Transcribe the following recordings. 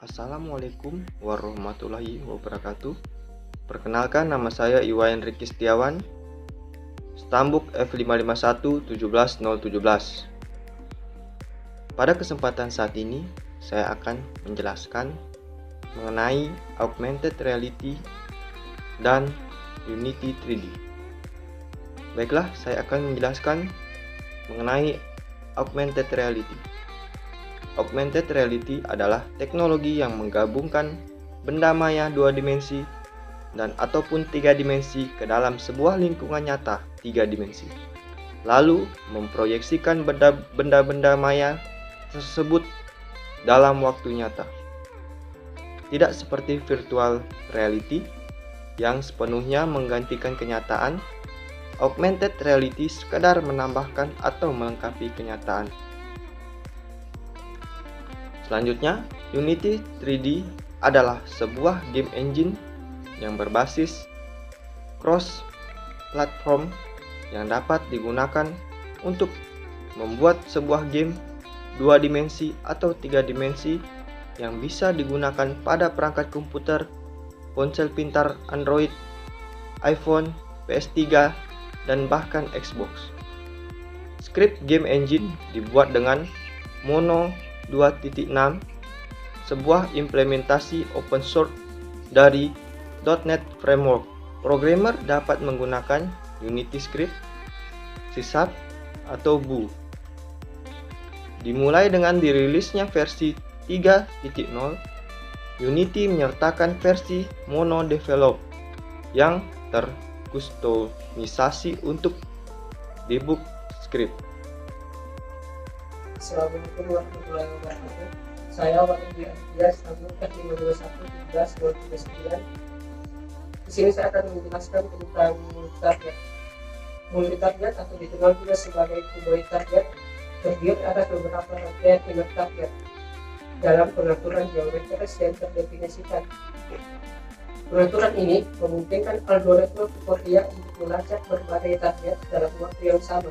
Assalamualaikum warahmatullahi wabarakatuh. Perkenalkan, nama saya Iwayan Riki Setiawan, Stambuk F551 17017. Pada kesempatan saat ini, saya akan menjelaskan mengenai augmented reality dan Unity 3D. Baiklah, saya akan menjelaskan mengenai augmented reality. Augmented reality adalah teknologi yang menggabungkan benda maya 2 dimensi dan ataupun 3 dimensi ke dalam sebuah lingkungan nyata 3 dimensi. Lalu memproyeksikan benda-benda maya tersebut dalam waktu nyata. Tidak seperti virtual reality yang sepenuhnya menggantikan kenyataan, augmented reality sekadar menambahkan atau melengkapi kenyataan. Selanjutnya, Unity 3D adalah sebuah game engine yang berbasis cross-platform yang dapat digunakan untuk membuat sebuah game 2 dimensi atau 3 dimensi yang bisa digunakan pada perangkat komputer, ponsel pintar Android, iPhone, PS3, dan bahkan Xbox. Script game engine dibuat dengan Mono 2.6, sebuah implementasi open source dari .NET Framework. Programmer dapat menggunakan Unity Script, C# atau Vue. Dimulai dengan dirilisnya versi 3.0, Unity menyertakan versi Mono Develop yang terkustomisasi untuk debug script. Assalamualaikum warahmatullahi wabarakatuh. Saya Wahyu Andreas, Stambuk F521 17039. Di sini saya akan menjelaskan tentang multi-target. Multi-target atau dikenal juga sebagai kuboid target terdiri atas beberapa rangkaian inner target dalam pengaturan geometris yang terdefinisikan. Pengaturan ini memungkinkan algoritma Fourier untuk melacak berbagai target dalam waktu yang sama.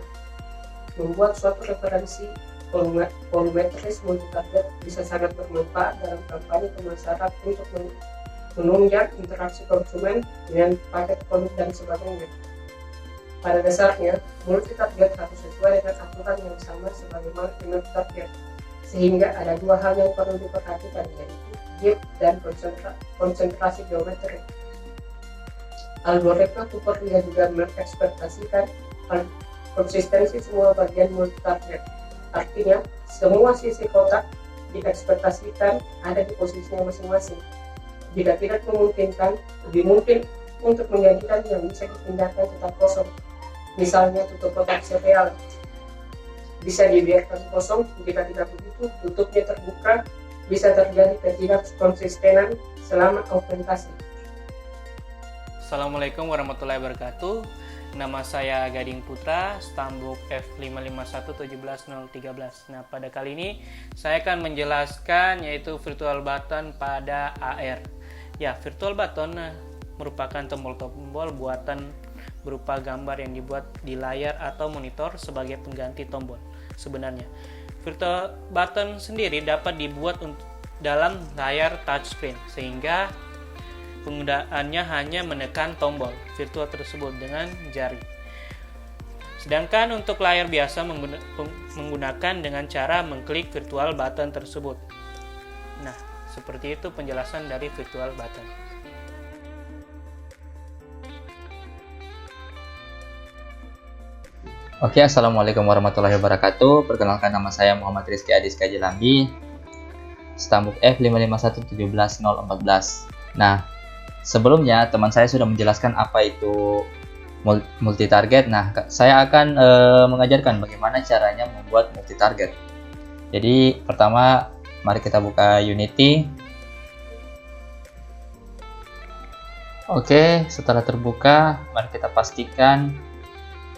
Membuat suatu referensi volumetris multi-target bisa sangat bermanfaat dalam kampanye pemasaran untuk menunjang interaksi konsumen dengan paket produk dan sebagainya. Pada dasarnya, multi-target harus sesuai dengan aturan yang sama sebagaimana inner target, sehingga ada dua hal yang perlu diperhatikan, yaitu depth dan konsentrasi geometri. Algoritma Fourier juga mengekspektasikan konsistensi semua bagian multi-target. Artinya, semua sisi kotak diekspektasikan ada di posisinya masing-masing. Jika tidak memungkinkan, lebih mungkin untuk menjadikan yang bisa dipindahkan tetap kosong. Misalnya tutup kotak serial bisa dibiarkan kosong, jika tidak begitu tutupnya terbuka, bisa terjadi ketidakkonsistenan selama augmentasi. Assalamualaikum warahmatullahi wabarakatuh. Nama saya Gading Putra, Stambuk F551 17013. Nah, pada kali ini saya akan menjelaskan yaitu virtual button pada AR. Ya, virtual button merupakan tombol-tombol buatan berupa gambar yang dibuat di layar atau monitor sebagai pengganti tombol. Sebenarnya, virtual button sendiri dapat dibuat dalam layar touchscreen sehingga penggunaannya hanya menekan tombol virtual tersebut dengan jari. Sedangkan untuk layar biasa menggunakan dengan cara mengklik virtual button tersebut. Nah, seperti itu penjelasan dari virtual button. Oke, assalamualaikum warahmatullahi wabarakatuh. Perkenalkan, nama saya Muhammad Rizky Adis Kajilambi, Stambuk F551 17014. Nah, sebelumnya teman saya sudah menjelaskan apa itu multi target. Nah, saya akan mengajarkan bagaimana caranya membuat multi target. Jadi pertama, mari kita buka Unity. Oke, setelah terbuka, mari kita pastikan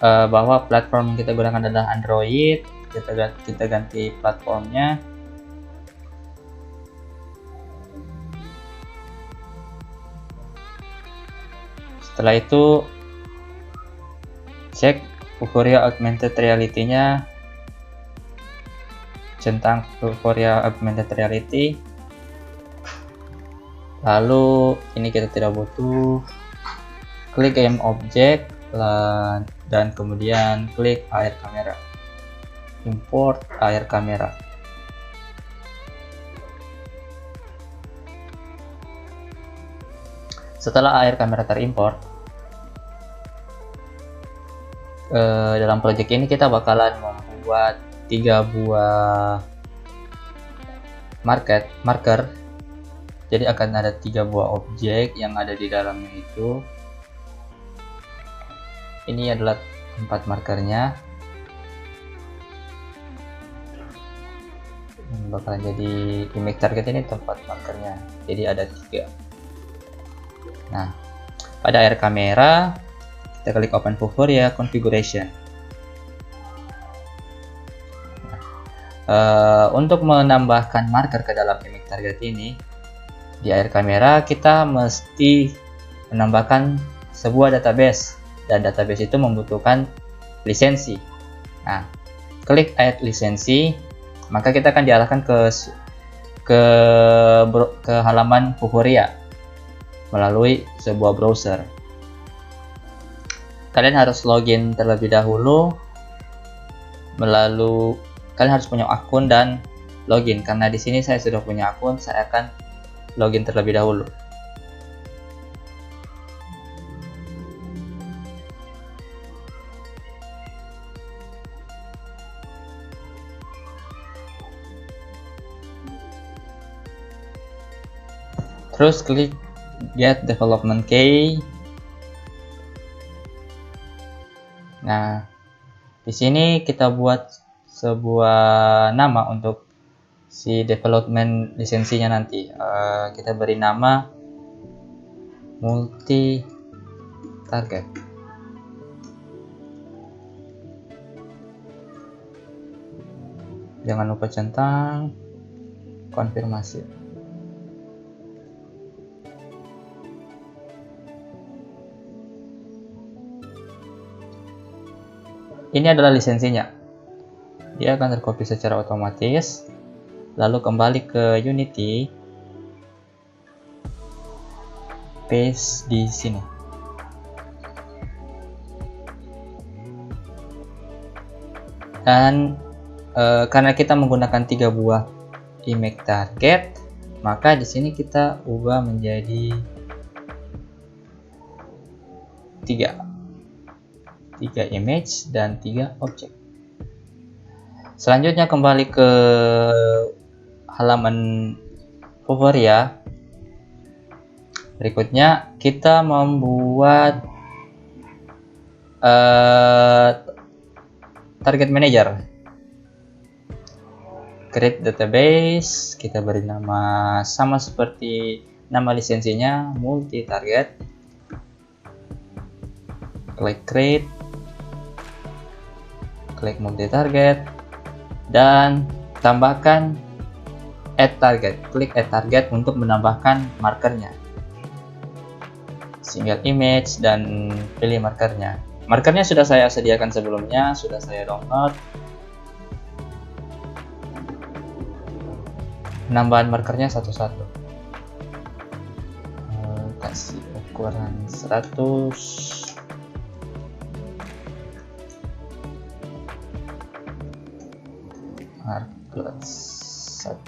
bahwa platform yang kita gunakan adalah Android. Kita ganti platformnya. Setelah itu cek Fourier Augmented Reality-nya, centang Fourier Augmented Reality. Lalu ini kita tidak butuh. Klik game object dan kemudian klik air kamera. Import air kamera. Setelah air kamera terimport, dalam project ini kita bakalan membuat 3 buah marker. Jadi akan ada 3 buah objek yang ada di dalamnya itu. Ini adalah tempat markernya. Bakalan jadi image target, ini tempat markernya. Jadi ada 3. Nah, pada air kamera kita klik open Vuforia configuration. Untuk menambahkan marker ke dalam image target ini, di air kamera kita mesti menambahkan sebuah database, dan database itu membutuhkan lisensi. Nah, klik add lisensi, maka kita akan diarahkan ke halaman Vuforia melalui sebuah browser. Kalian harus login terlebih dahulu. Kalian harus punya akun dan login. Karena di sini saya sudah punya akun, saya akan login terlebih dahulu. Terus klik get development key. Nah, di sini kita buat sebuah nama untuk si development lisensinya nanti. Kita beri nama multi target. Jangan lupa centang konfirmasi. Ini adalah lisensinya. Dia akan tercopy secara otomatis. Lalu kembali ke Unity, paste di sini. Dan karena kita menggunakan 3 buah image target, maka di sini kita ubah menjadi 3 image dan 3 objek. Selanjutnya kembali ke halaman Vuforia. Berikutnya kita membuat target manager. Create database, kita beri nama sama seperti nama lisensinya, multi target. Klik create, klik multi target, dan tambahkan add target. Klik add target untuk menambahkan markernya. Single image dan pilih markernya. Markernya sudah saya sediakan sebelumnya, sudah saya download. Penambahan markernya satu-satu. Kasih ukuran 100. Marker 1.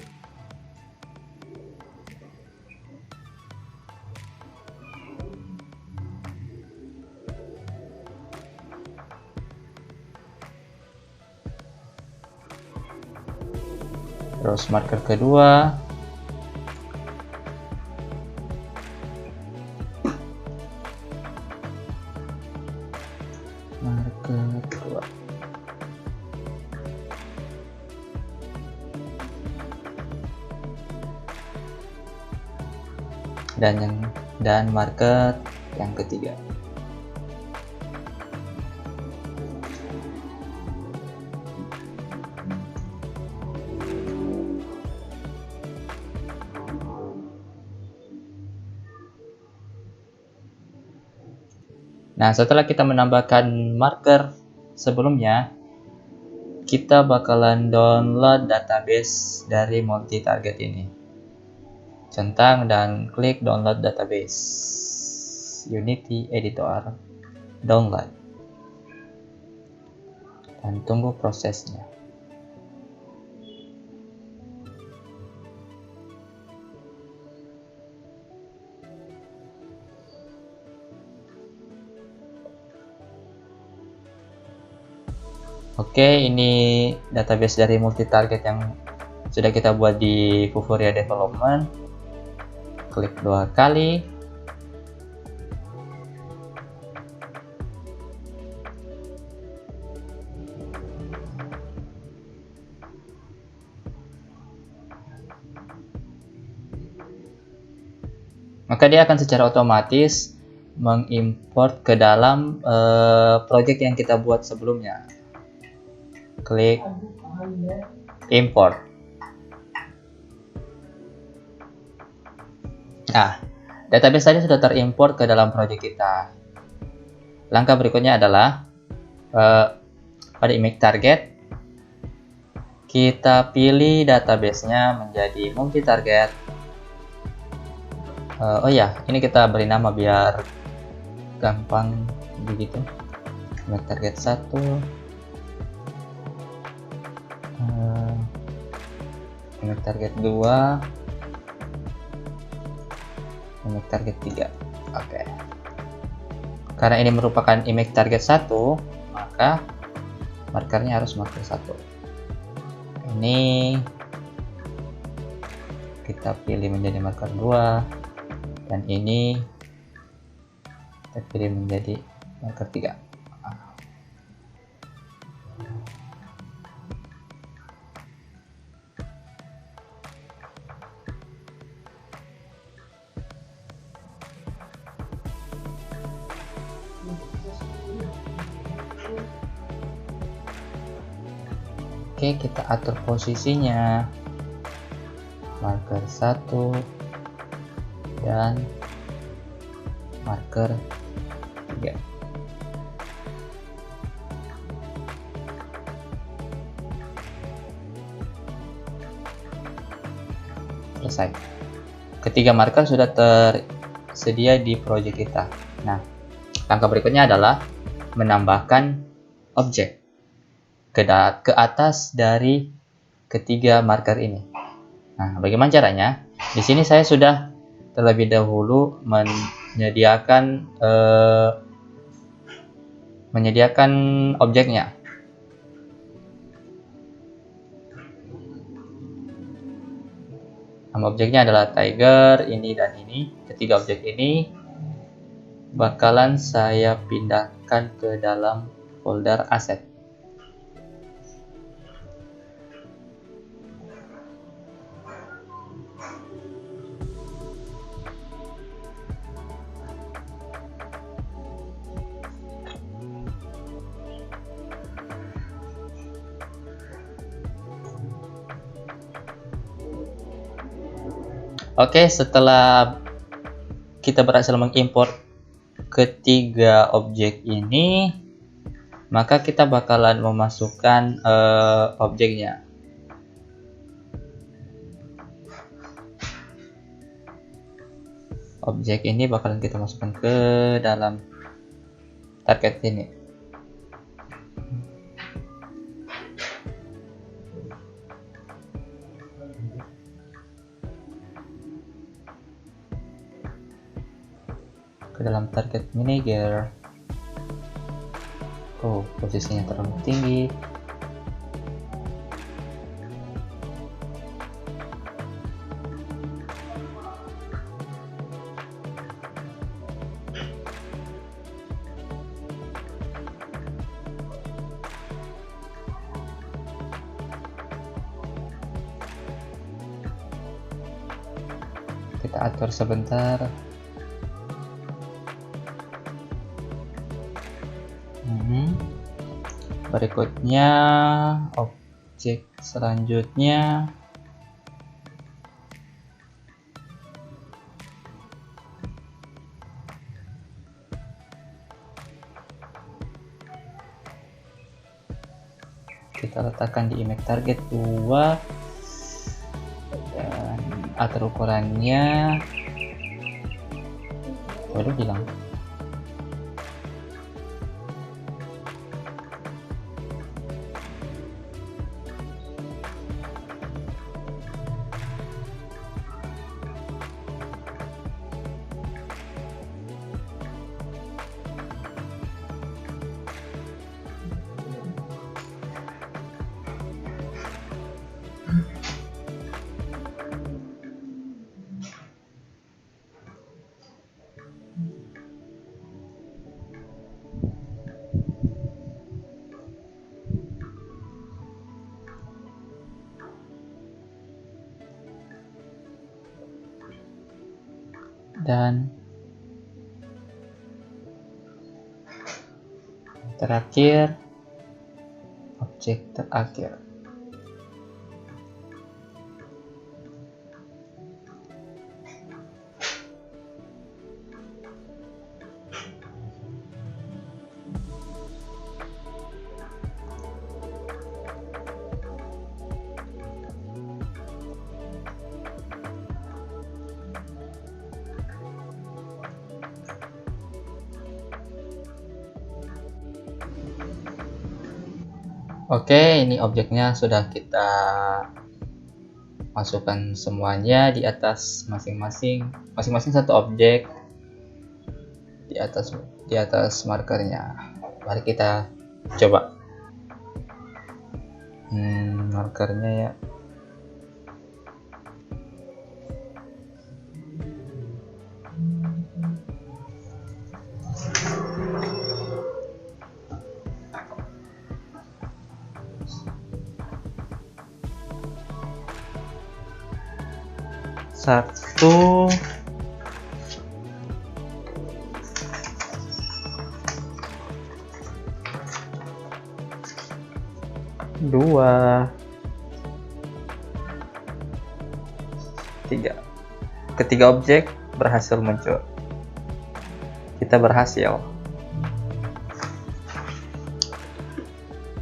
Terus marker kedua, dan marker yang ketiga. Nah, setelah kita menambahkan marker sebelumnya, kita bakalan download database dari multi target ini. Centang dan klik download database Unity Editor. Download dan tunggu prosesnya. Oke, ini database dari multi-target yang sudah kita buat di Vuforia Development. Klik 2 kali. Maka dia akan secara otomatis mengimport ke dalam project yang kita buat sebelumnya. Klik import. Nah, database tadi sudah terimport ke dalam project kita. Langkah berikutnya adalah pada image target kita pilih databasenya menjadi multi target. Oh ya, ini kita beri nama biar gampang begitu. Image target 1, image target 2, image target 3. Oke. Karena ini merupakan image target 1, maka markernya harus marker 1. Ini kita pilih menjadi marker 2, dan ini kita pilih menjadi marker 3. Oke, kita atur posisinya marker 1 dan marker 3. Selesai. Ketiga marker sudah tersedia di project kita. Nah, langkah berikutnya adalah menambahkan objek ke atas dari ketiga marker ini. Nah, bagaimana caranya? Di sini saya sudah terlebih dahulu menyediakan objeknya. Nama objeknya adalah tiger, ini dan ini. Ketiga objek ini bakalan saya pindahkan ke dalam folder aset. Oke, setelah kita berhasil mengimport ketiga objek ini, maka kita bakalan memasukkan objeknya. Objek ini bakalan kita masukkan ke dalam target ini. Ke dalam target manager. Oh, posisinya terlalu tinggi. Kita atur sebentar. Berikutnya objek selanjutnya kita letakkan di image target 2 dan atur ukurannya. Waduh, hilang. Dan terakhir, objek terakhir. Oke, ini objeknya sudah kita masukkan semuanya di atas masing-masing satu objek di atas markernya. Mari kita coba. Markernya ya. Satu, dua, tiga. Ketiga objek berhasil muncul. Kita berhasil.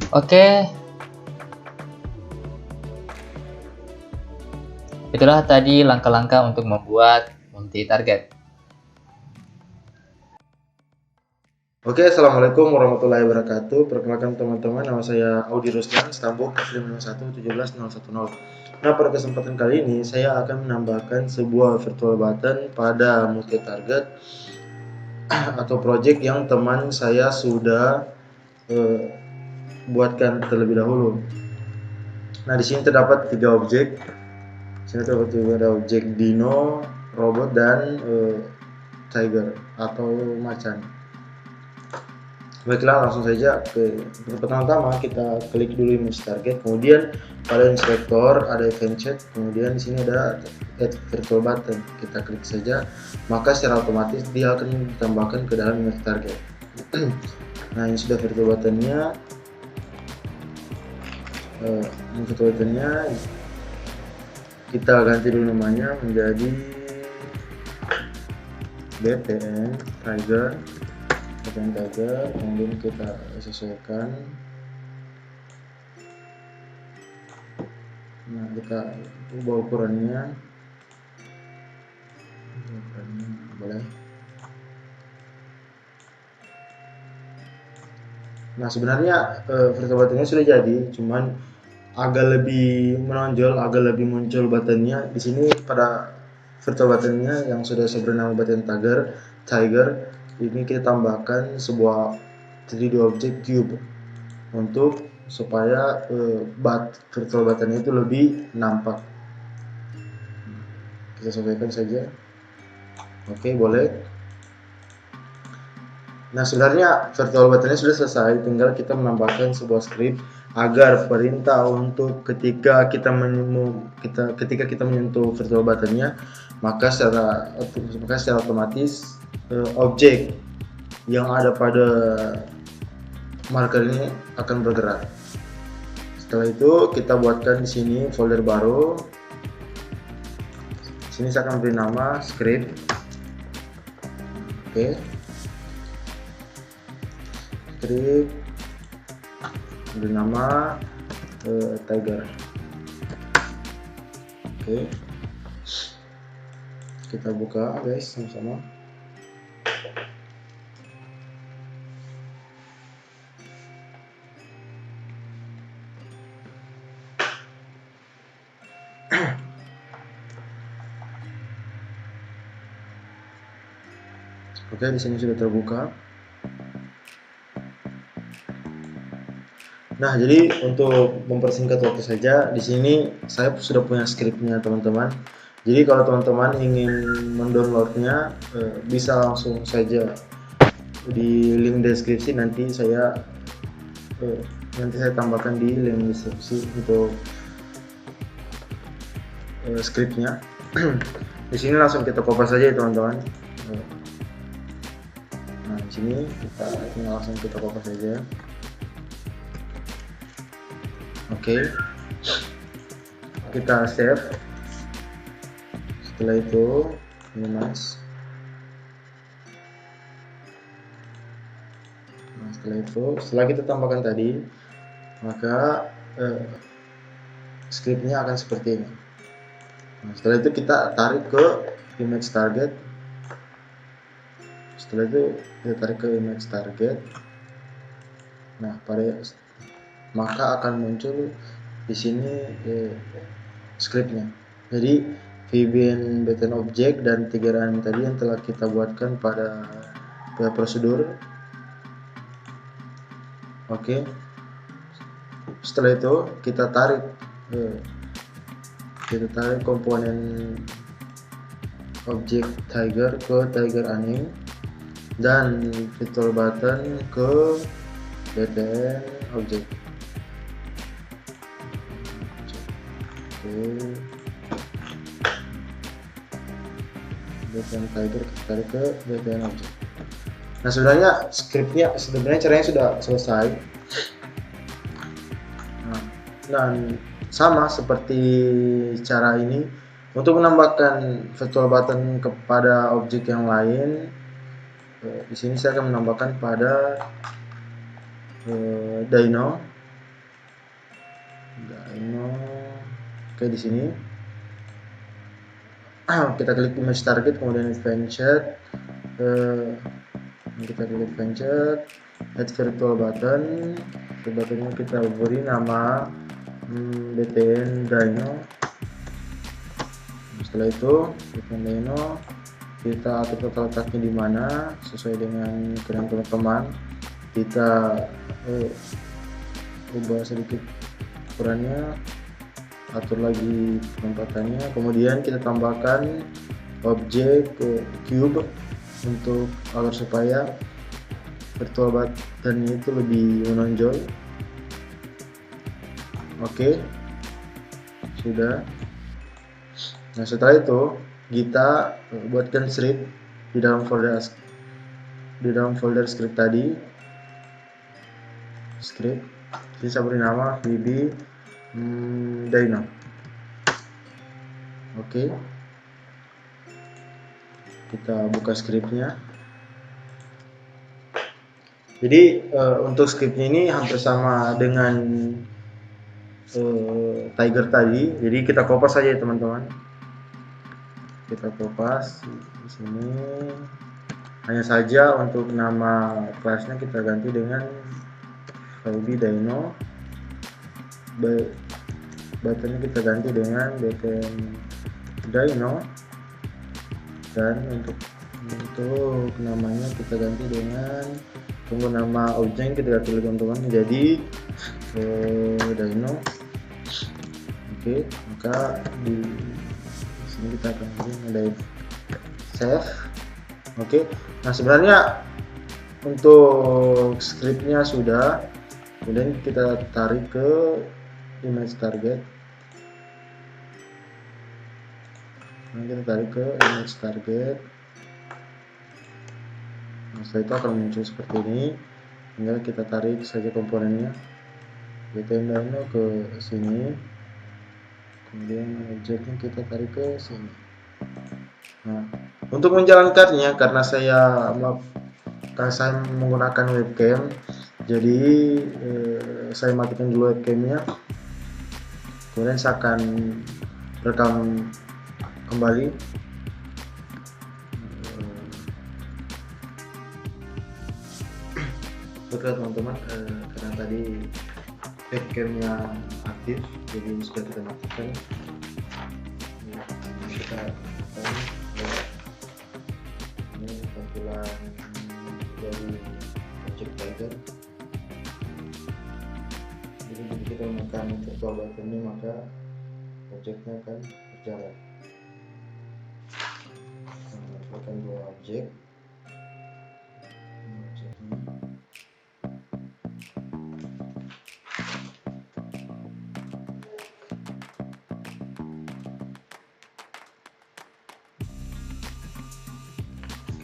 Oke. Itulah tadi langkah-langkah untuk membuat multi target. Oke, assalamualaikum warahmatullahi wabarakatuh. Perkenalkan teman-teman, nama saya Audi Ruslan, Stambuk F551-17010. Nah, pada kesempatan kali ini saya akan menambahkan sebuah virtual button pada multi target atau project yang teman saya sudah buatkan terlebih dahulu. Nah, di sini terdapat 3 objek. Di sini ada objek dino, robot, dan tiger atau macan. Baiklah, langsung saja ke pertama-tama kita klik dulu image target, kemudian pada inspektor ada event chat, kemudian di sini ada add virtual button. Kita klik saja, maka secara otomatis dia akan ditambahkan ke dalam image target. Nah, ini sudah virtual buttonnya. Kita ganti dulu namanya menjadi BTN Tiger, kemudian kita sesuaikan. Nah, kita ubah ukurannya boleh. Nah, sebenarnya virtual buttonnya sudah jadi, cuman agak lebih menonjol, agak lebih muncul buttonnya di sini pada virtual buttonnya yang sudah saya beri nama button tiger. Ini kita tambahkan sebuah 3D object cube untuk supaya virtual buttonnya itu lebih nampak. Kita sesuaikan saja. Oke, boleh. Nah, sebenarnya virtual buttonnya sudah selesai, tinggal kita menambahkan sebuah script agar perintah untuk ketika kita menyentuh virtual buttonnya, maka secara otomatis objek yang ada pada marker ini akan bergerak. Setelah itu kita buatkan di sini folder baru. Di sini saya akan beri nama script. Oke. Script, beri nama tiger. Oke. kita buka guys sama-sama. Oke, di sini sudah terbuka. Nah, jadi untuk mempersingkat waktu saja, di sini saya sudah punya skripnya teman-teman. Jadi kalau teman-teman ingin mendownloadnya, bisa langsung saja di link deskripsi. Nanti saya tambahkan di link deskripsi untuk skripnya. Di sini langsung kita copy saja ya teman-teman. Nah, di sini kita langsung kita copy saja. Oke, kita save. Setelah itu minimize. Nah, setelah kita tambahkan tadi, maka scriptnya akan seperti ini. Nah, setelah itu kita tarik ke image target. Setelah itu kita tarik ke image target. Nah, maka akan muncul di sini scriptnya. Jadi VBN btn object dan 3 running tadi yang telah kita buatkan pada prosedur. Oke. Setelah itu kita tarik komponen objek tiger ke tiger running dan virtual button ke btn object. btn tiger kita tarik ke btn object. Nah, sebenarnya caranya sudah selesai. Nah, dan sama seperti cara ini, untuk menambahkan virtual button kepada objek yang lain, di sini saya akan menambahkan pada Dino. Oke, di sini kita klik image target, kemudian advanced, kita klik advanced, add virtual button. Buttonnya kita beri nama btn Dino. Setelah itu btn Dino kita atur letaknya di mana sesuai dengan ukuran teman-teman. Kita ubah sedikit ukurannya, atur lagi penempatannya, kemudian kita tambahkan objek cube untuk agar supaya virtual button itu lebih menonjol. Oke, sudah. Nah, setelah itu kita buatkan script di dalam folder script tadi. Script bisa beri nama VB Dino. Oke, kita buka scriptnya. Jadi untuk scriptnya ini hampir sama dengan Tiger tadi. Jadi kita kopas saja ya teman-teman. Kita kopas di sini. Hanya saja untuk nama kelasnya kita ganti dengan VB Dino. Buttonnya kita ganti dengan btn Dino, dan untuk namanya kita ganti dengan nama objek kita ganti teman-teman jadi Dino. Oke, maka di sini kita akan save. Oke, nah sebenarnya untuk scriptnya sudah, kemudian kita tarik ke image target. Kita tarik ke image target. Nah, setelah itu akan muncul seperti ini. Tinggal kita tarik saja komponennya, btn Dino ke sini, kemudian objeknya kita tarik ke sini. Nah, untuk menjalankannya, karena saya menggunakan webcam, jadi saya matikan dulu webcamnya, kemudian saya akan rekam kembali. Oke teman-teman, karena tadi webcamnya aktif, jadi sudah kita matikan. Kita ini tampilan dari Project Tiger. Jadi jika kita menekan virtual button ini, maka objeknya akan berjalan. Menampilkan dua objek.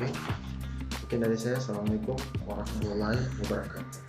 Oke, sekian dari saya. Assalamualaikum warahmatullahi wabarakatuh.